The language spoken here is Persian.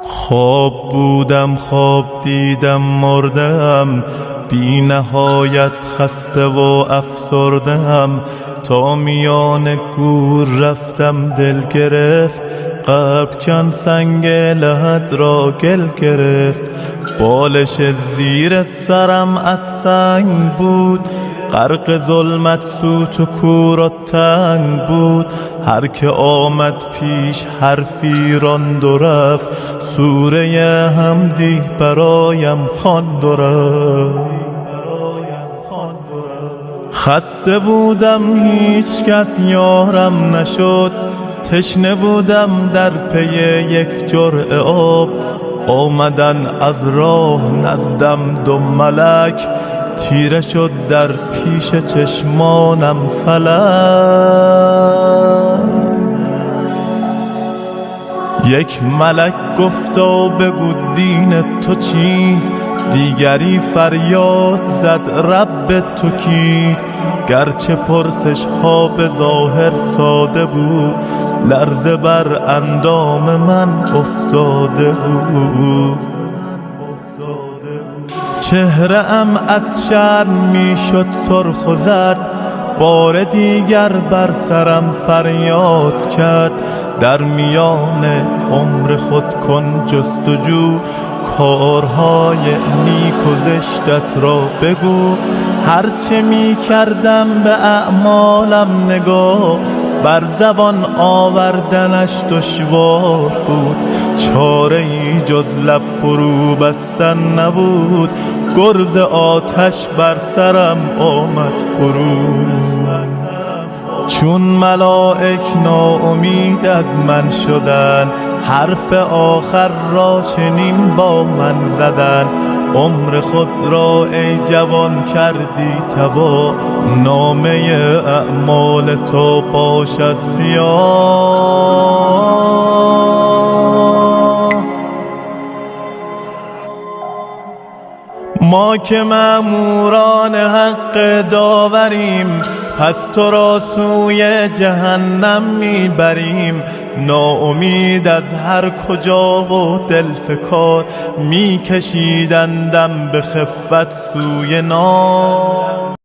خواب بودم خواب دیدم مردم، بی نهایت خسته و افسردم. تا میان گور رفتم دل گرفت، قلب کن سنگ لحد را گل گرفت. بالش زیر سرم از سنگ بود، غرق ظلمت سوت و کور و تنگ بود. هر که آمد پیش حرفی راند و رفت، سوره حمدی برایم خواند و رفت. خسته بودم هیچ کس یارم نشد، تشنه بودم در پی یک جرعه آب. آمدن از راه نزدم دو ملک، تیره شد در پیش چشمانم فلک. یک ملک گفتا بگو دین تو چیست، دیگری فریاد زد رب تو کیست. گرچه پرسش ها به ظاهر ساده بود، لرزه بر اندام من افتاده بود. چهره ام از شرم می شد سرخ و زرد، بار دیگر بر سرم فریاد کرد. در میان عمر خود کن جستجو، کارهای نیک و زشتت را بگو. هرچه می کردم به اعمالم نگاه، بر زبان آوردنش دشوار بود. چاره ای جز لب فرو بستن نبود، گرز آتش بر سرم آمد فرو. چون ملائک ناامید از من شدن، حرف آخر را چنین با من زدن. عمر خود را ای جوان کردی تباه، نامه اعمال تو باشد سیاه. ما که مأموران حق داوریم، پس تو را سوی جهنم میبریم. ناامید از هر کجا و دلفکار، میکشیدندم به خفت سوی نار.